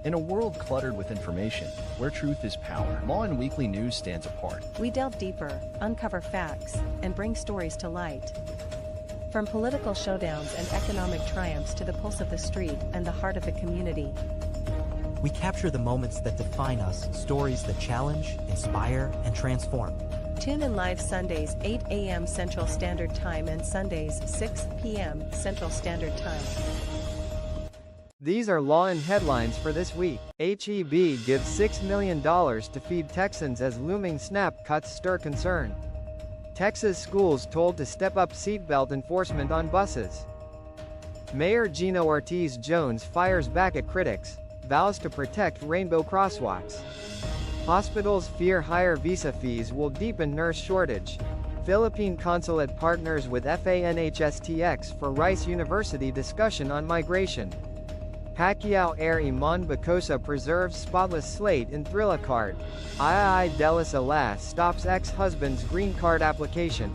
In a world cluttered with information, where truth is power, Lawin Weekly News stands apart. We delve deeper, uncover facts, and bring stories to light. From political showdowns and economic triumphs to the pulse of the street and the heart of the community. We capture the moments that define us, stories that challenge, inspire, and transform. Tune in live Sundays 8 a.m. Central Standard Time and Sundays 6 p.m. Central Standard Time. These are Lawin headlines for this week. HEB gives $6 million to feed Texans as looming SNAP cuts stir concern. Texas schools told to step up seatbelt enforcement on buses. Mayor Gina Ortiz Jones fires back at critics, vows to protect rainbow crosswalks. Hospitals fear higher visa fees will deepen nurse shortage. Philippine consulate partners with FANHSTX for Rice University discussion on migration. Pacquiao heir Iman Bacosa preserves spotless slate in Thrilla card. III Delis Alas stops ex-husband's green card application.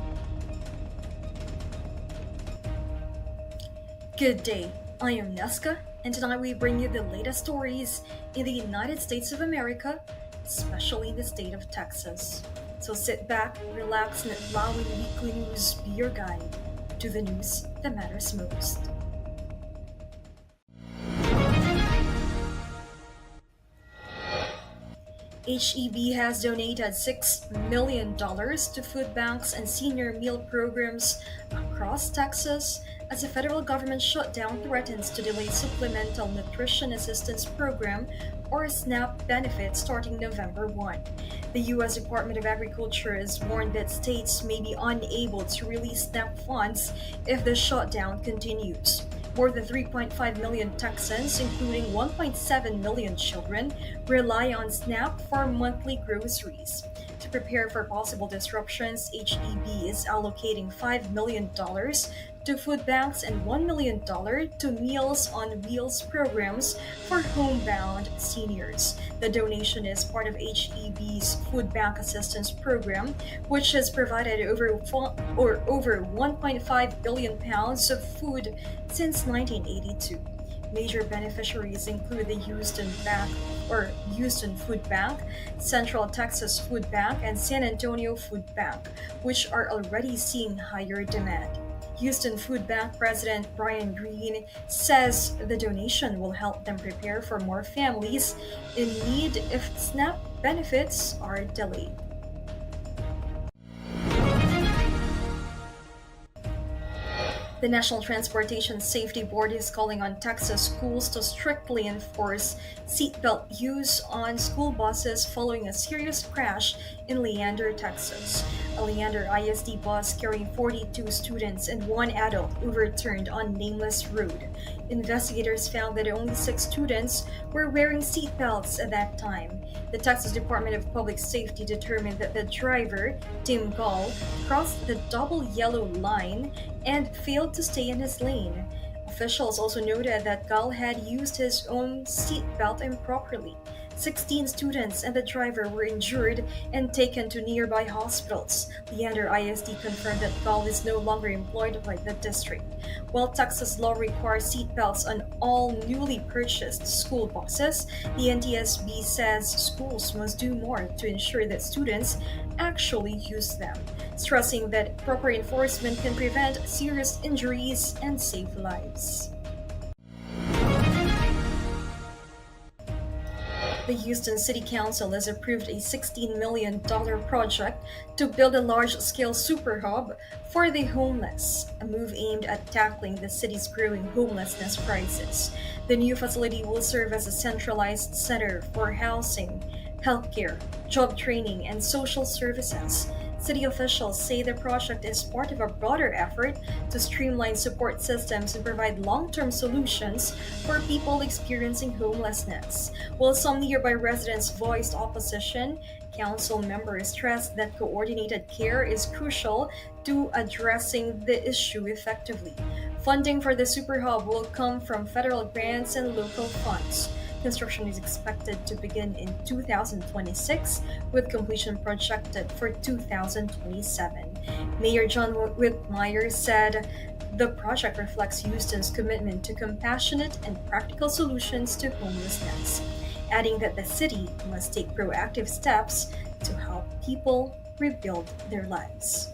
Good day, I am Neska, and tonight we bring you the latest stories in the United States of America, especially in the state of Texas. So sit back, relax, and let Lawin Weekly News be your guide to the news that matters most. HEB has donated $6 million to food banks and senior meal programs across Texas as the federal government shutdown threatens to delay Supplemental Nutrition Assistance Program or SNAP benefits starting November 1. The U.S. Department of Agriculture has warned that states may be unable to release SNAP funds if the shutdown continues. More than 3.5 million Texans, including 1.7 million children, rely on SNAP for monthly groceries. To prepare for possible disruptions, HEB is allocating $5 million to food banks and $1 million to Meals on Wheels programs for homebound seniors. The donation is part of HEB's Food Bank Assistance Program, which has provided over 1.5 billion pounds of food since 1982. Major beneficiaries include the Houston Food Bank, Central Texas Food Bank, and San Antonio Food Bank, which are already seeing higher demand. Houston Food Bank President Brian Green says the donation will help them prepare for more families in need if SNAP benefits are delayed. The National Transportation Safety Board is calling on Texas schools to strictly enforce seatbelt use on school buses following a serious crash in Leander, Texas. A Leander ISD bus carrying 42 students and one adult overturned on Nameless Road. Investigators found that only 6 students were wearing seatbelts at that time. The Texas Department of Public Safety determined that the driver, Tim Gall, crossed the double yellow line and failed to stay in his lane. Officials also noted that Gall had used his own seatbelt improperly. 16 students and the driver were injured and taken to nearby hospitals. Leander ISD confirmed that Gall is no longer employed by the district. While Texas law requires seatbelts on all newly purchased school buses, the NTSB says schools must do more to ensure that students actually use them, stressing that proper enforcement can prevent serious injuries and save lives. The Houston City Council has approved a $16 million project to build a large-scale super hub for the homeless, a move aimed at tackling the city's growing homelessness crisis. The new facility will serve as a centralized center for housing, healthcare, job training, and social services. City officials say the project is part of a broader effort to streamline support systems and provide long-term solutions for people experiencing homelessness. While some nearby residents voiced opposition, council members stressed that coordinated care is crucial to addressing the issue effectively. Funding for the super hub will come from federal grants and local funds. Construction is expected to begin in 2026, with completion projected for 2027. Mayor John Whitmire said the project reflects Houston's commitment to compassionate and practical solutions to homelessness. adding that the city must take proactive steps to help people rebuild their lives.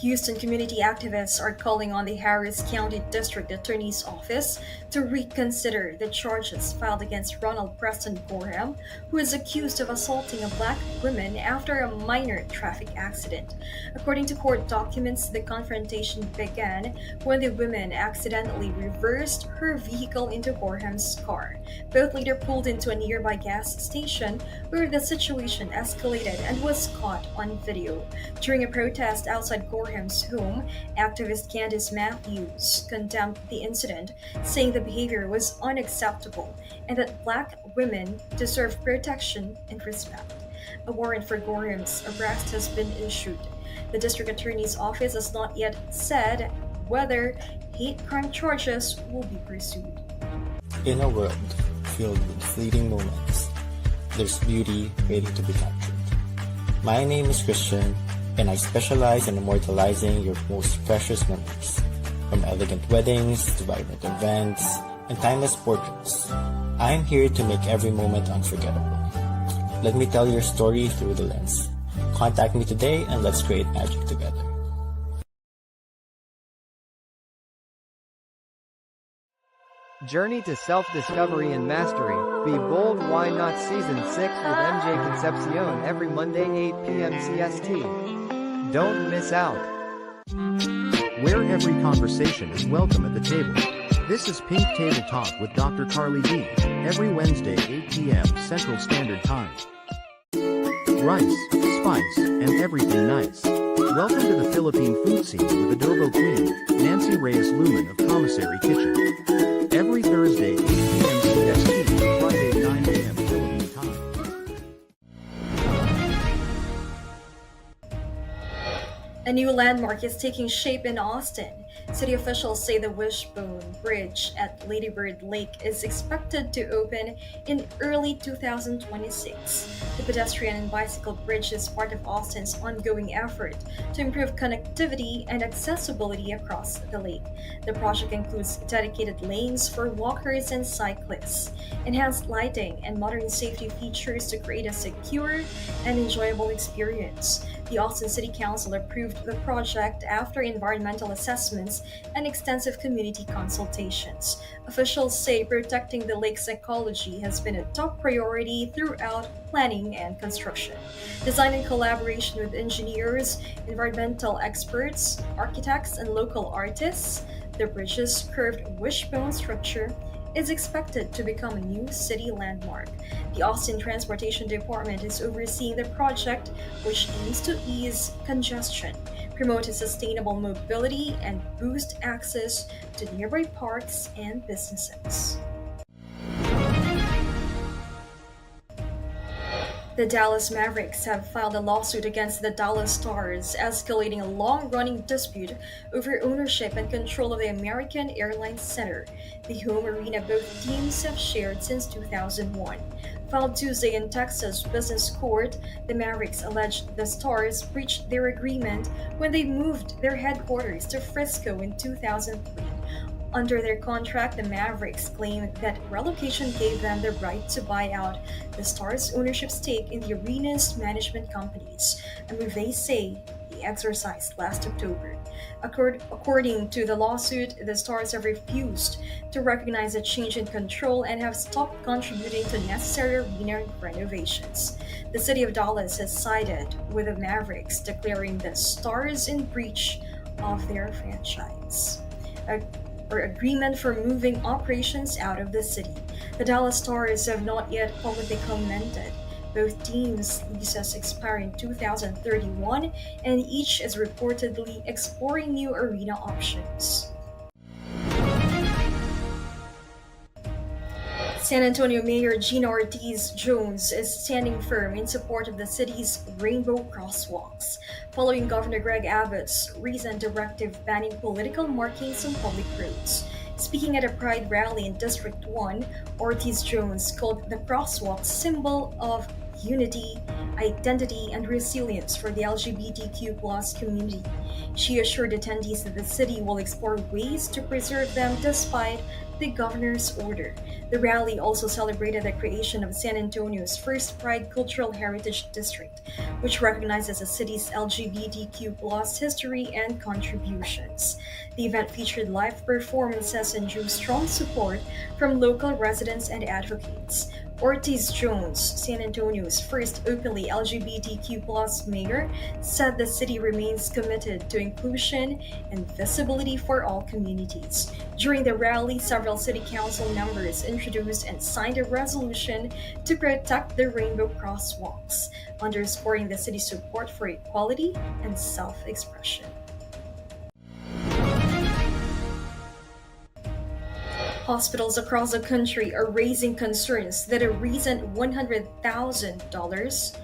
Houston community activists are calling on the Harris County District Attorney's Office to reconsider the charges filed against Ronald Preston Gorham, who is accused of assaulting a black woman after a minor traffic accident. According to court documents, the confrontation began when the woman accidentally reversed her vehicle into Gorham's car. Both later pulled into a nearby gas station where the situation escalated and was caught on video. During a protest outside Gorham's home, activist Candice Matthews condemned the incident, saying the behavior was unacceptable and that black women deserve protection and respect. A warrant for Gorham's arrest has been issued. The district attorney's office has not yet said whether hate crime charges will be pursued. In a world filled with fleeting moments, there's beauty waiting to be captured. My name is Christian, and I specialize in immortalizing your most precious memories, from elegant weddings to vibrant events and timeless portraits. I'm here to make every moment unforgettable. Let me tell your story through the lens. Contact me today and let's create magic together. Journey to self-discovery and mastery. Be bold, why not? Season 6 with MJ Concepcion every Monday 8 p.m. CST. Don't miss out. Where every conversation is welcome at the table. This is Pink Table Talk with Dr. Carly D. Every Wednesday 8 p.m. Central Standard Time. Rice, spice, and everything nice. Welcome to the Philippine food scene with Adobo Queen, Nancy Reyes Lumen of Commissary Kitchen. Every Thursday 8 p.m. CST, Friday 9 a.m. Philippine time. A new landmark is taking shape in Austin. City officials say the Wishbone Bridge at Lady Bird Lake is expected to open in early 2026. The pedestrian and bicycle bridge is part of Austin's ongoing effort to improve connectivity and accessibility across the lake. The project includes dedicated lanes for walkers and cyclists, enhanced lighting, and modern safety features to create a secure and enjoyable experience. The Austin City Council approved the project after environmental assessments and extensive community consultations. Officials say protecting the lake's ecology has been a top priority throughout planning and construction. Designed in collaboration with engineers, environmental experts, architects, and local artists, the bridge's curved wishbone structure is expected to become a new city landmark. The Austin Transportation Department is overseeing the project, which aims to ease congestion, promote sustainable mobility, and boost access to nearby parks and businesses. The Dallas Mavericks have filed a lawsuit against the Dallas Stars, escalating a long-running dispute over ownership and control of the American Airlines Center, the home arena both teams have shared since 2001. Filed Tuesday in Texas business court, the Mavericks alleged the Stars breached their agreement when they moved their headquarters to Frisco in 2003. Under their contract, the Mavericks claim that relocation gave them the right to buy out the Stars' ownership stake in the arena's management companies, a move they say they exercised last October. According to the lawsuit, the Stars have refused to recognize a change in control and have stopped contributing to necessary arena renovations. The city of Dallas has sided with the Mavericks, declaring the Stars in breach of their franchise or agreement for moving operations out of the city. The Dallas Stars have not yet publicly commented. Both teams' leases expire in 2031, and each is reportedly exploring new arena options. San Antonio Mayor Gina Ortiz Jones is standing firm in support of the city's rainbow crosswalks, following Governor Greg Abbott's recent directive banning political markings on public roads. Speaking at a Pride rally in District 1, Ortiz Jones called the crosswalk symbol of unity, identity, and resilience for the LGBTQ plus community. She assured attendees that the city will explore ways to preserve them despite the governor's order. The rally also celebrated the creation of San Antonio's first Pride Cultural Heritage District, which recognizes the city's LGBTQ plus history and contributions. The event featured live performances and drew strong support from local residents and advocates. Ortiz Jones, San Antonio's first openly LGBTQ plus mayor, said the city remains committed to inclusion and visibility for all communities. During the rally, several city council members introduced and signed a resolution to protect the rainbow crosswalks, underscoring the city's support for equality and self-expression. Hospitals across the country are raising concerns that a recent $100,000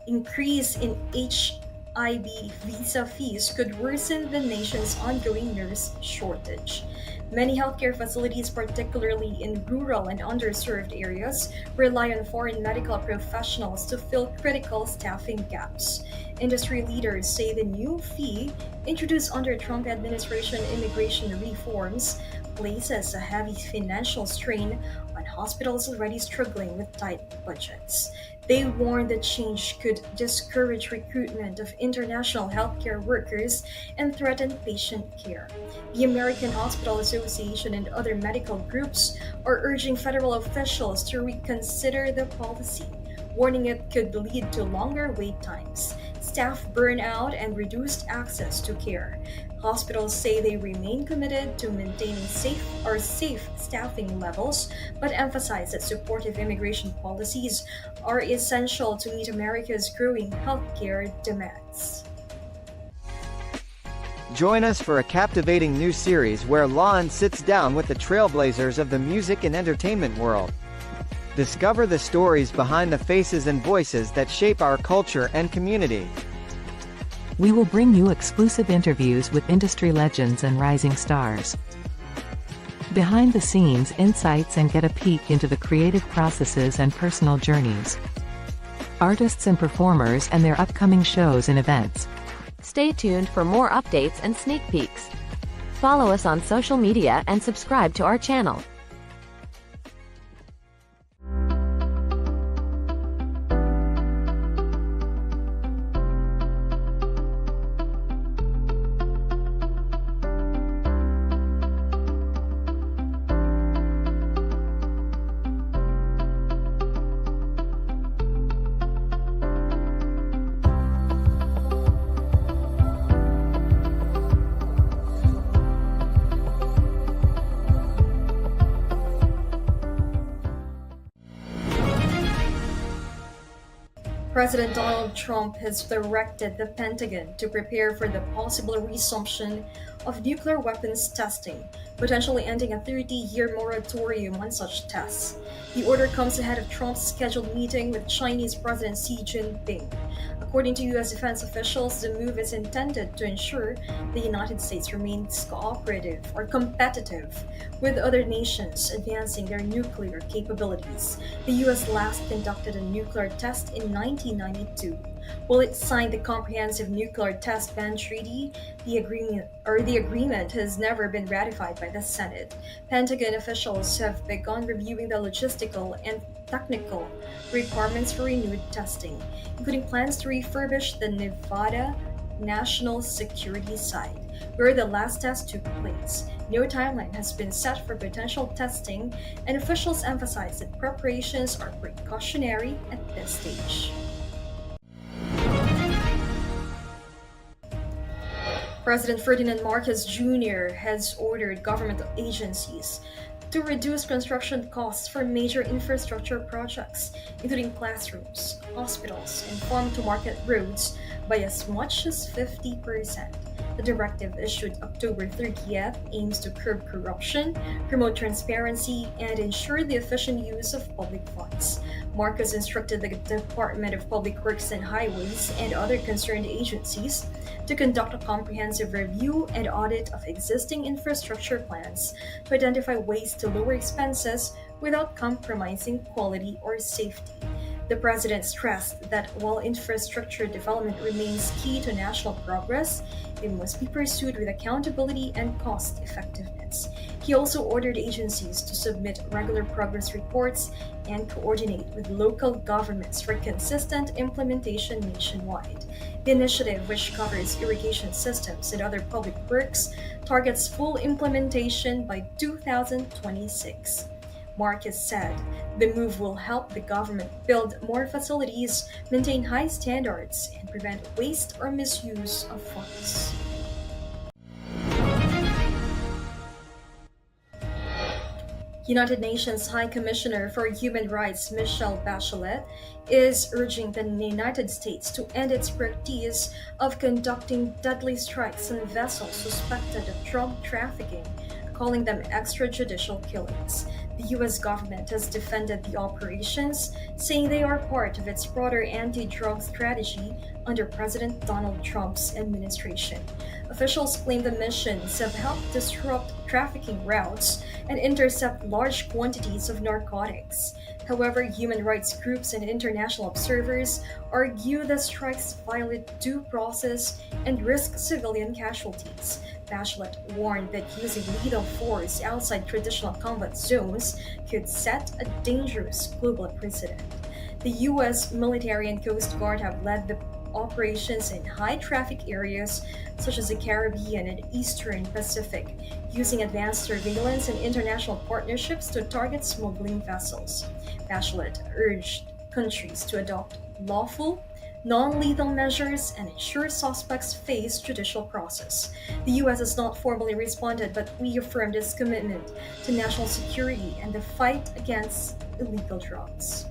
increase in HIV visa fees could worsen the nation's ongoing nurse shortage. Many healthcare facilities, particularly in rural and underserved areas, rely on foreign medical professionals to fill critical staffing gaps. Industry leaders say the new fee, introduced under Trump administration immigration reforms, places a heavy financial strain on hospitals already struggling with tight budgets. They warn the change could discourage recruitment of international healthcare workers and threaten patient care. The American Hospital Association and other medical groups are urging federal officials to reconsider the policy, warning it could lead to longer wait times, staff burnout, and reduced access to care. Hospitals say they remain committed to maintaining safe staffing levels, but emphasize that supportive immigration policies are essential to meet America's growing healthcare demands. Join us for a captivating new series where Lawin sits down with the trailblazers of the music and entertainment world. Discover the stories behind the faces and voices that shape our culture and community. We will bring you exclusive interviews with industry legends and rising stars. Behind the scenes insights and get a peek into the creative processes and personal journeys. Artists and performers and their upcoming shows and events. Stay tuned for more updates and sneak peeks. Follow us on social media and subscribe to our channel. President Donald Trump has directed the Pentagon to prepare for the possible resumption of nuclear weapons testing, potentially ending a 30-year moratorium on such tests. The order comes ahead of Trump's scheduled meeting with Chinese President Xi Jinping. According to U.S. defense officials, the move is intended to ensure the United States remains cooperative or competitive with other nations advancing their nuclear capabilities. The U.S. last conducted a nuclear test in 1992. While it signed the Comprehensive Nuclear Test Ban Treaty, the agreement has never been ratified by the Senate. Pentagon officials have begun reviewing the logistical and technical requirements for renewed testing, including plans to refurbish the Nevada National Security Site, where the last test took place. No timeline has been set for potential testing, and officials emphasize that preparations are precautionary at this stage. President Ferdinand Marcos Jr. has ordered government agencies to reduce construction costs for major infrastructure projects, including classrooms, hospitals, and farm-to-market roads, by as much as 50%. The directive, issued October 30th, aims to curb corruption, promote transparency, and ensure the efficient use of public funds. Marcos instructed the Department of Public Works and Highways and other concerned agencies to conduct a comprehensive review and audit of existing infrastructure plans to identify ways to lower expenses without compromising quality or safety. The president stressed that while infrastructure development remains key to national progress, it must be pursued with accountability and cost effectiveness. He also ordered agencies to submit regular progress reports and coordinate with local governments for consistent implementation nationwide. The initiative, which covers irrigation systems and other public works, targets full implementation by 2026. Marcus said the move will help the government build more facilities, maintain high standards, and prevent waste or misuse of funds. United Nations High Commissioner for Human Rights Michelle Bachelet is urging the United States to end its practice of conducting deadly strikes on vessels suspected of drug trafficking, calling them extrajudicial killings. The U.S. government has defended the operations, saying they are part of its broader anti-drug strategy under President Donald Trump's administration. Officials claim the missions have helped disrupt trafficking routes and intercept large quantities of narcotics. However, human rights groups and international observers argue the strikes violate due process and risk civilian casualties. Bachelet warned that using lethal force outside traditional combat zones could set a dangerous global precedent. The U.S. military and Coast Guard have led the operations in high traffic areas such as the Caribbean and Eastern Pacific, using advanced surveillance and international partnerships to target smuggling vessels. Bachelet urged countries to adopt lawful, non-lethal measures and ensure suspects face judicial process. The U.S. has not formally responded but reaffirmed its commitment to national security and the fight against illegal drugs.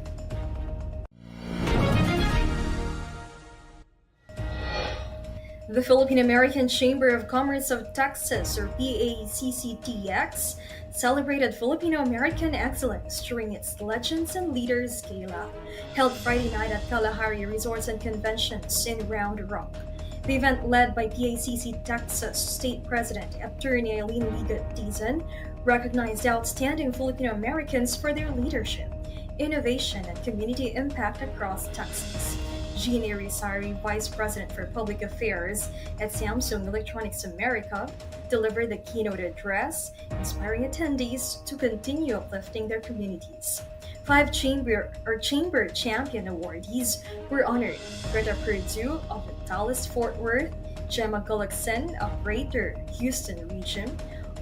The Philippine American Chamber of Commerce of Texas, or PACCTX, celebrated Filipino American excellence during its Legends and Leaders Gala, held Friday night at Kalahari Resorts and Conventions in Round Rock. The event, led by PACC Texas State President Attorney Eileen Ligat-Dizon, recognized outstanding Filipino Americans for their leadership, innovation, and community impact across Texas. Jean Irizarry, Vice President for Public Affairs at Samsung Electronics America, delivered the keynote address, inspiring attendees to continue uplifting their communities. 5 Chamber Champion awardees were honored: Greta Perdue of Dallas-Fort Worth, Gemma Gullickson of Greater Houston Region,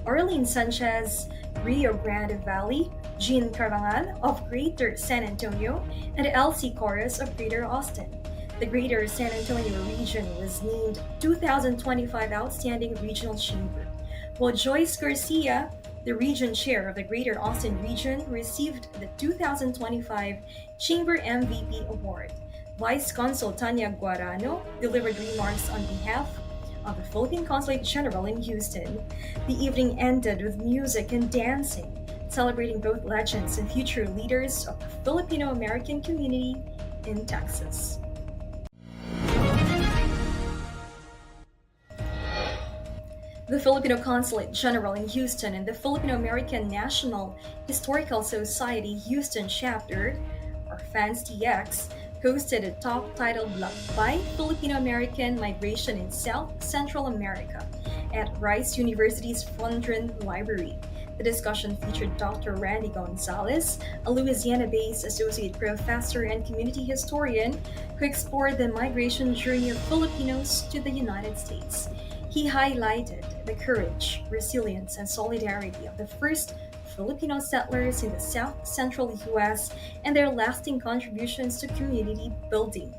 Arlene Sanchez, Rio Grande Valley, Jean Carangan of Greater San Antonio, and Elsie Corres of Greater Austin. The Greater San Antonio region was named 2025 Outstanding Regional Chamber, while Joyce Garcia, the region chair of the Greater Austin region, received the 2025 Chamber MVP Award. Vice Consul Tanya Guarano delivered remarks on behalf of the Philippine Consulate General in Houston. The evening ended with music and dancing, celebrating both legends and future leaders of the Filipino American community in Texas. The Filipino Consulate General in Houston and the Filipino American National Historical Society Houston Chapter, or FANS-TX, hosted a talk titled Lakbay Filipino American Migration in South Central America at Rice University's Fundren Library. The discussion featured Dr. Randy Gonzalez, a Louisiana-based associate professor and community historian who explored the migration journey of Filipinos to the United States. He highlighted the courage, resilience, and solidarity of the first Filipino settlers in the South Central U.S. and their lasting contributions to community building.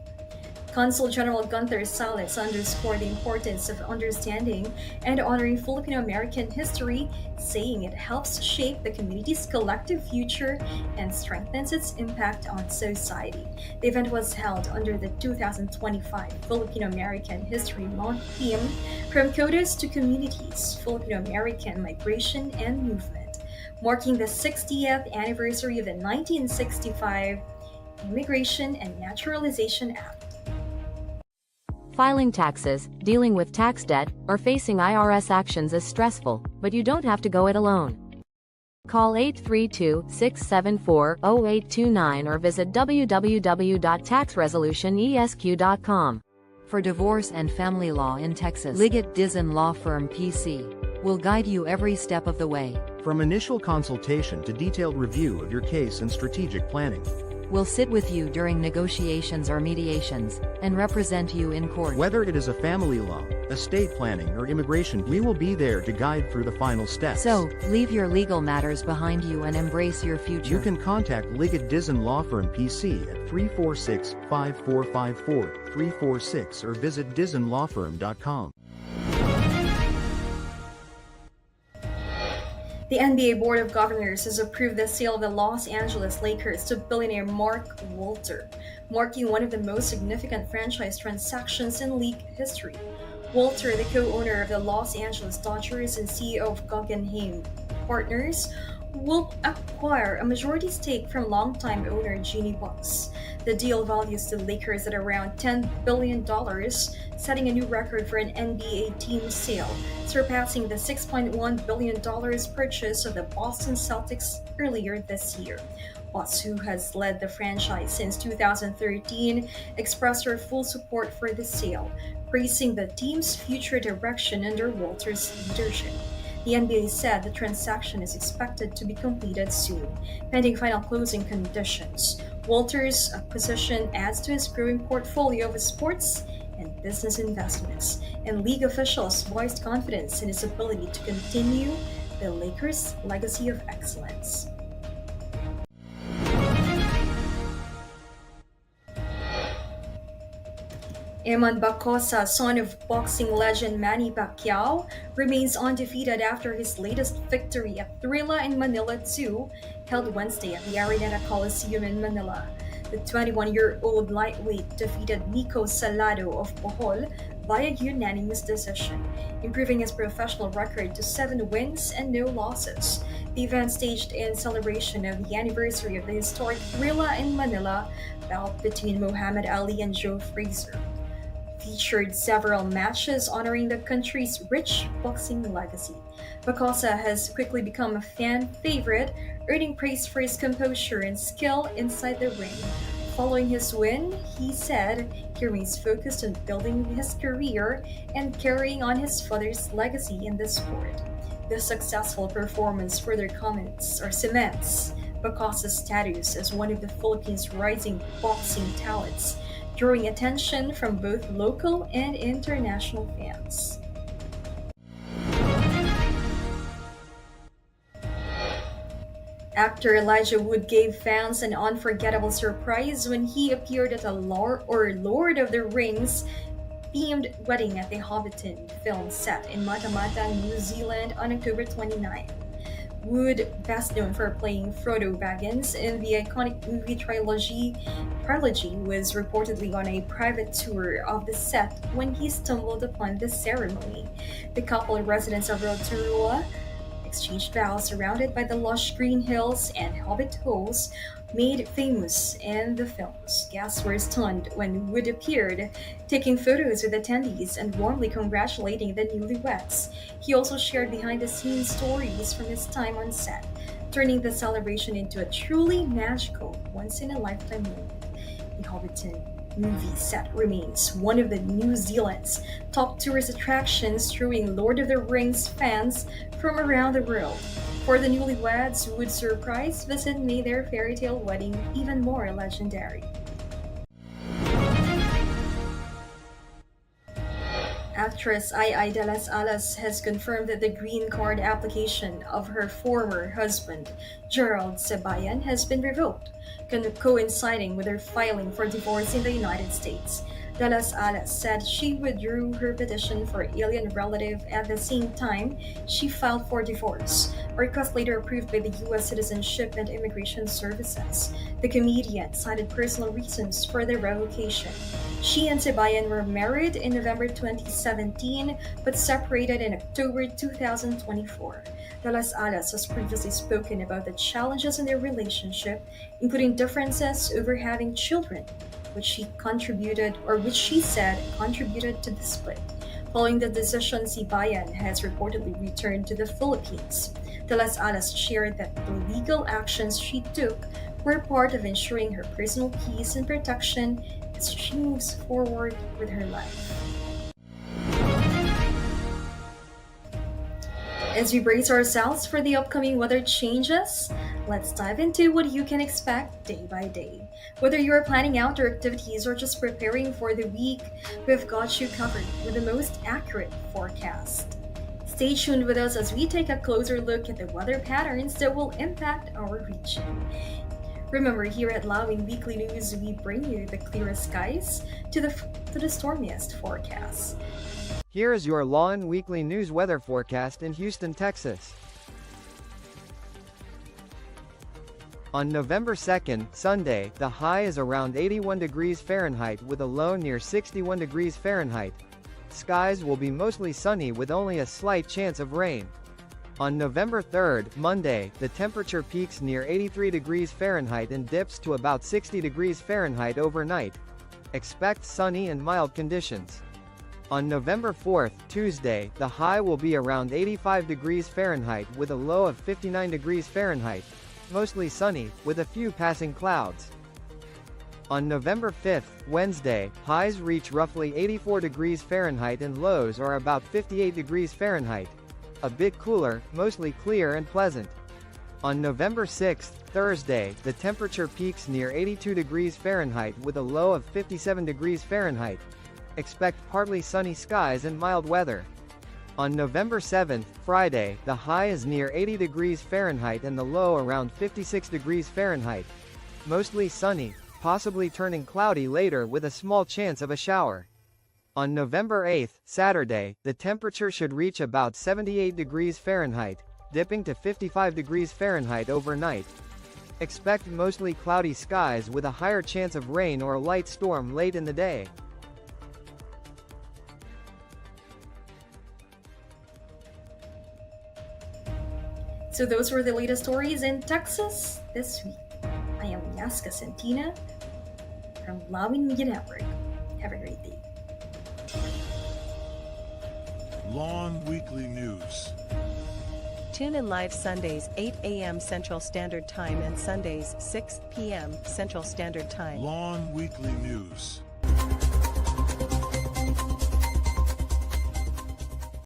Consul General Gunther Salas underscored the importance of understanding and honoring Filipino American history, saying it helps shape the community's collective future and strengthens its impact on society. The event was held under the 2025 Filipino American History Month theme, From Codes to Communities, Filipino American Migration and Movement, marking the 60th anniversary of the 1965 Immigration and Naturalization Act. Filing taxes, dealing with tax debt, or facing IRS actions is stressful, but you don't have to go it alone. Call 832-674-0829 or visit www.taxresolutionesq.com. For divorce and family law in Texas, Liggett Dizon Law Firm PC will guide you every step of the way. From initial consultation to detailed review of your case and strategic planning. We'll sit with you during negotiations or mediations, and represent you in court. Whether it is a family law, estate planning, or immigration, we will be there to guide through the final steps. So, leave your legal matters behind you and embrace your future. You can contact Liggett Dizon Law Firm PC at 346-5454-346 or visit DizonLawFirm.com. The NBA Board of Governors has approved the sale of the Los Angeles Lakers to billionaire Mark Walter, marking one of the most significant franchise transactions in league history. Walter, the co-owner of the Los Angeles Dodgers and CEO of Guggenheim Partners, will acquire a majority stake from longtime owner Jeannie Buss. The deal values the Lakers at around $10 billion, setting a new record for an NBA team sale, surpassing the $6.1 billion purchase of the Boston Celtics earlier this year. Buss, who has led the franchise since 2013, expressed her full support for the sale, praising the team's future direction under Walter's leadership. The NBA said the transaction is expected to be completed soon, pending final closing conditions. Walter's acquisition adds to his growing portfolio of sports and business investments, and league officials voiced confidence in his ability to continue the Lakers' legacy of excellence. Eman Bacosa, son of boxing legend Manny Pacquiao, remains undefeated after his latest victory at Thrilla in Manila 2, held Wednesday at the Araneta Coliseum in Manila. The 21-year-old lightweight defeated Nico Salado of Bohol via unanimous decision, improving his professional record to 7 wins and no losses. The event, staged in celebration of the anniversary of the historic Thrilla in Manila bout between Muhammad Ali and Joe Frazier, featured several matches honoring the country's rich boxing legacy. Bacosa has quickly become a fan favorite, earning praise for his composure and skill inside the ring. Following his win, he said he remains focused on building his career and carrying on his father's legacy in the sport. This successful performance further cements Bacosa's status as one of the Philippines' rising boxing talents, drawing attention from both local and international fans. Actor Elijah Wood gave fans an unforgettable surprise when he appeared at a Lord of the Rings themed wedding at the Hobbiton film set in Mata-Mata, New Zealand on October 29. Wood, best known for playing Frodo Baggins in the iconic movie trilogy, was reportedly on a private tour of the set when he stumbled upon the ceremony. The couple, residents of Rotorua, exchanged vows surrounded by the lush green hills and hobbit halls made famous in the films. Guests were stunned when Wood appeared, taking photos with attendees and warmly congratulating the newlyweds. He also shared behind-the-scenes stories from his time on set, turning the celebration into a truly magical, once-in-a-lifetime moment. The Hobbiton movie set remains one of the New Zealand's top tourist attractions, drawing Lord of the Rings fans from around the world. For the newlyweds, Wood's surprise visit made their fairy tale wedding even more legendary. Actress Ai de las Alas has confirmed that the green card application of her former husband, Gerald Sebayan, has been revoked, coinciding with her filing for divorce in the United States. De las Alas said she withdrew her petition for alien relative at the same time she filed for divorce, a request later approved by the U.S. Citizenship and Immigration Services. The comedian cited personal reasons for the revocation. She and Sebayan were married in November 2017 but separated in October 2024. De las Alas has previously spoken about the challenges in their relationship, including differences over having children, which she said contributed to the split. Following the decision, Sibayan has reportedly returned to the Philippines. De Las Alas shared that the legal actions she took were part of ensuring her personal peace and protection as she moves forward with her life. As we brace ourselves for the upcoming weather changes, let's dive into what you can expect day by day. Whether you are planning outdoor activities or just preparing for the week, we've got you covered with the most accurate forecast. Stay tuned with us as we take a closer look at the weather patterns that will impact our region. Remember, here at Lawin Weekly News, we bring you the clearest skies to the stormiest forecasts. Here is your Lawin Weekly News weather forecast in Houston, Texas. On November 2nd, Sunday, the high is around 81 degrees Fahrenheit with a low near 61 degrees Fahrenheit. Skies will be mostly sunny with only a slight chance of rain. On November 3rd, Monday, the temperature peaks near 83 degrees Fahrenheit and dips to about 60 degrees Fahrenheit overnight. Expect sunny and mild conditions. On November 4th, Tuesday, the high will be around 85 degrees Fahrenheit with a low of 59 degrees Fahrenheit. Mostly sunny, with a few passing clouds. On November 5th, Wednesday, highs reach roughly 84 degrees Fahrenheit and lows are about 58 degrees Fahrenheit. A bit cooler, mostly clear and pleasant. On November 6th, Thursday, the temperature peaks near 82 degrees Fahrenheit with a low of 57 degrees Fahrenheit. Expect partly sunny skies and mild weather. On November 7th, Friday, the high is near 80 degrees Fahrenheit and the low around 56 degrees Fahrenheit. Mostly sunny, possibly turning cloudy later with a small chance of a shower. On November 8th, Saturday, the temperature should reach about 78 degrees Fahrenheit, dipping to 55 degrees Fahrenheit overnight. Expect mostly cloudy skies with a higher chance of rain or a light storm late in the day. So those were the latest stories in Texas this week. I am Yaska Santina from Lawin Media Network. Have a great day. Lawin Weekly News. Tune in live Sundays 8 a.m. Central Standard Time and Sundays 6 p.m. Central Standard Time. Lawin Weekly News.